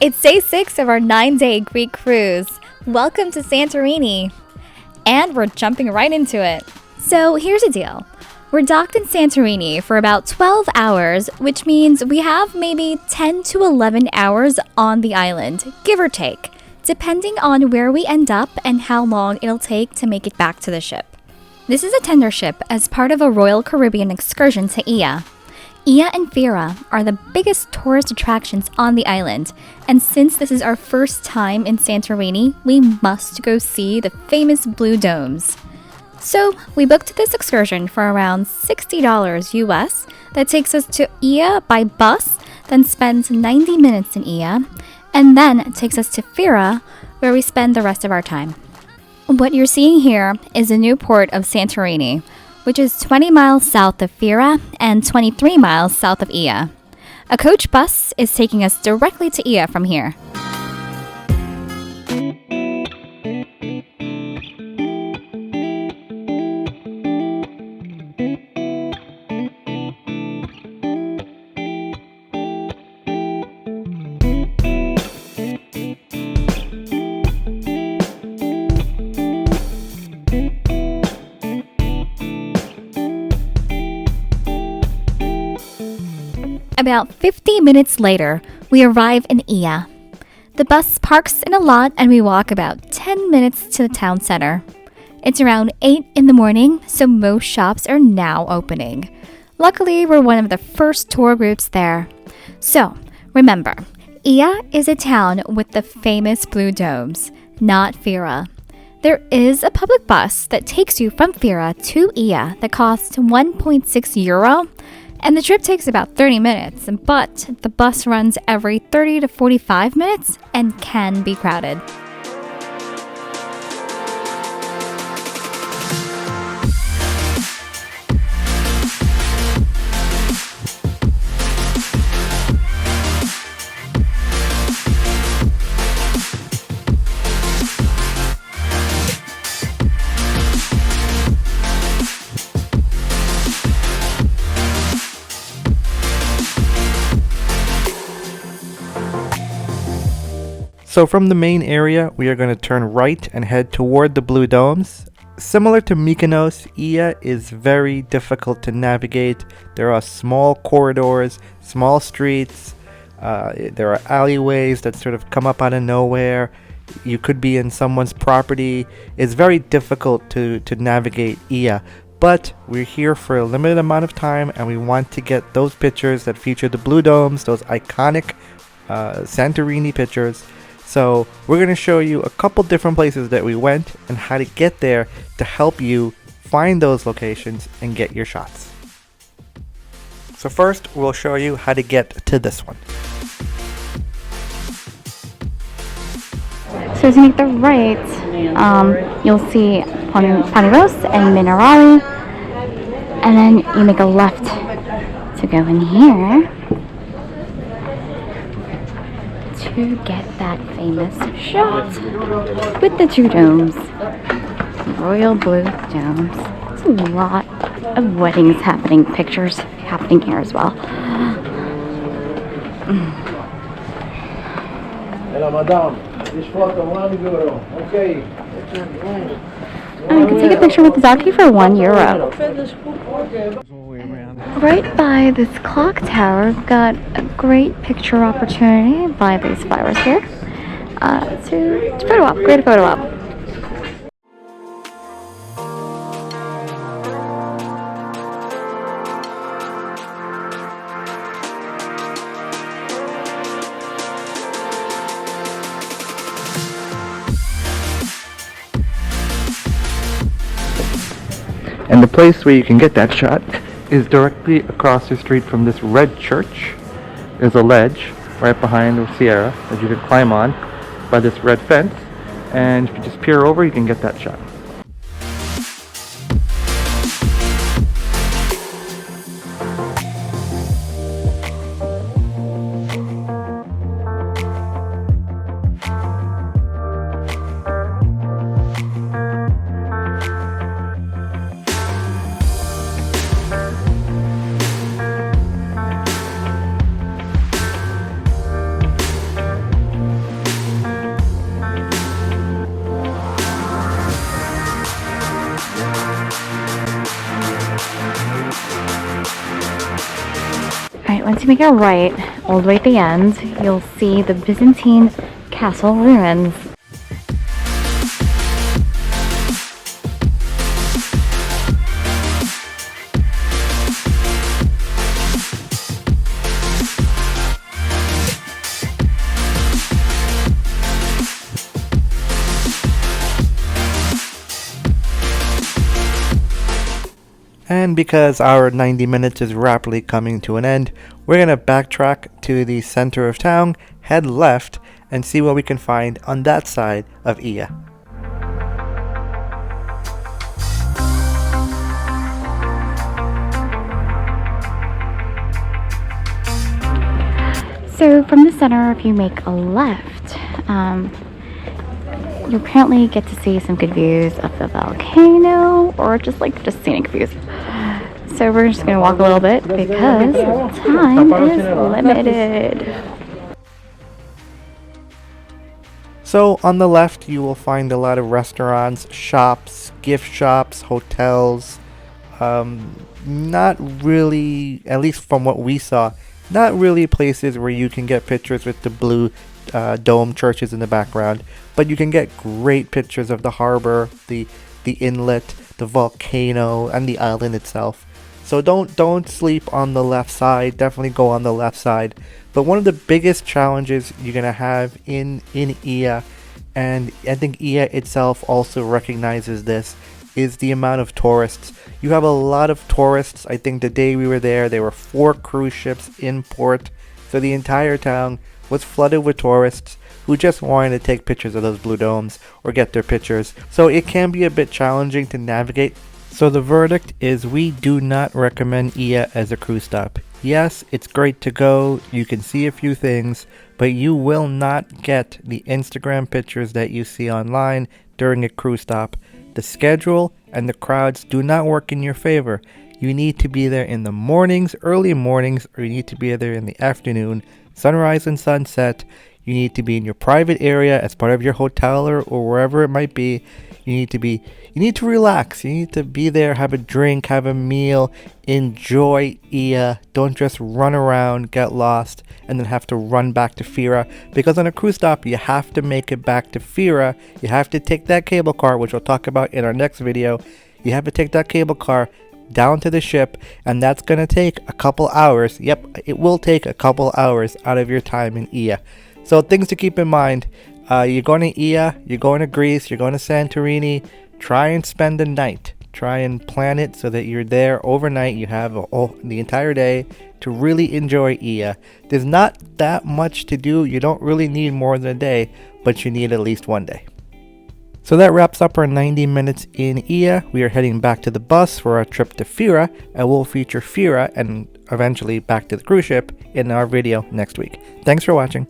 It's day 6 of our 9-day Greek cruise. Welcome to Santorini. And we're jumping right into it. So here's the deal. We're docked in Santorini for about 12 hours, which means we have maybe 10 to 11 hours on the island, give or take, depending on where we end up and how long it'll take to make it back to the ship. This is a tender ship as part of a Royal Caribbean excursion to Oia. Oia and Fira are the biggest tourist attractions on the island, and since this is our first time in Santorini, we must go see the famous blue domes. So we booked this excursion for around $60 US that takes us to Oia by bus, then spends 90 minutes in Oia, and then takes us to Fira, where we spend the rest of our time. What you're seeing here is the new port of Santorini, which is 20 miles south of Fira and 23 miles south of Oia. A coach bus is taking us directly to Oia from here. About 50 minutes later, we arrive in Oia. The bus parks in a lot and we walk about 10 minutes to the town center. It's around 8 in the morning, so most shops are now opening. Luckily, we're one of the first tour groups there. So, remember, Oia is a town with the famous blue domes, not Fira. There is a public bus that takes you from Fira to Oia that costs €1.6, and the trip takes about 30 minutes, but the bus runs every 30 to 45 minutes and can be crowded. So from the main area, we are going to turn right and head toward the Blue Domes. Similar to Mykonos, Oia is very difficult to navigate. There are small corridors, small streets, there are alleyways that sort of come up out of nowhere. You could be in someone's property. It's very difficult to navigate Oia. But we're here for a limited amount of time and we want to get those pictures that feature the Blue Domes, those iconic Santorini pictures. So we're going to show you a couple different places that we went and how to get there to help you find those locations and get your shots. So first we'll show you how to get to this one. So as you make the right, you'll see Paniros and Minerali, and then you make a left to go in here to get that famous shot with the two domes, royal blue domes. There's a lot of weddings pictures happening here as well. Hello, madam. This photo €1. Okay. And you can take a picture with the donkey for €1. Right by this clock tower, we've got a great picture opportunity by these flowers here to photo op. Great photo op. And the place where you can get that shot is directly across the street from this red church. There's a ledge right behind the Sierra that you can climb on by this red fence, and if you just peer over, you can get that shot. to make a right, all the way at the end, you'll see the Byzantine castle ruins. And because our 90 minutes is rapidly coming to an end, we're going to backtrack to the center of town, head left, and see what we can find on that side of Oia. So from the center, if you make a left, you apparently get to see some good views of the volcano, or just scenic views. So we're just gonna walk a little bit because time is limited. So on the left, you will find a lot of restaurants, shops, gift shops, hotels. Not really, at least from what we saw, not really places where you can get pictures with the blue dome churches in the background, but you can get great pictures of the harbor, the inlet, the volcano, and the island itself. So don't sleep on the left side. Definitely go on the left side. But one of the biggest challenges you're gonna have in Oia, and I think Oia itself also recognizes this, is the amount of tourists. You have a lot of tourists. I think the day we were there were 4 cruise ships in port. So the entire town was flooded with tourists who just wanted to take pictures of those blue domes or get their pictures. So it can be a bit challenging to navigate. So the verdict is we do not recommend Oia as a cruise stop. Yes, it's great to go, you can see a few things, but you will not get the Instagram pictures that you see online during a cruise stop. The schedule and the crowds do not work in your favor. You need to be there in the mornings, early mornings, or you need to be there in the afternoon, sunrise and sunset. You need to be in your private area as part of your hotel or wherever it might be. You need to relax. You need to be there, have a drink, have a meal, enjoy Oia. Don't just run around, get lost, and then have to run back to Fira. Because on a cruise stop, you have to make it back to Fira. You have to take that cable car, which we'll talk about in our next video. You have to take that cable car down to the ship, and that's going to take a couple hours. Yep, it will take a couple hours out of your time in Oia. So things to keep in mind. You're going to Oia, you're going to Greece, you're going to Santorini. Try and spend the night. Try and plan it so that you're there overnight. You have the entire day to really enjoy Oia. There's not that much to do. You don't really need more than a day, but you need at least one day. So that wraps up our 90 minutes in Oia. We are heading back to the bus for our trip to Fira, and we'll feature Fira and eventually back to the cruise ship in our video next week. Thanks for watching.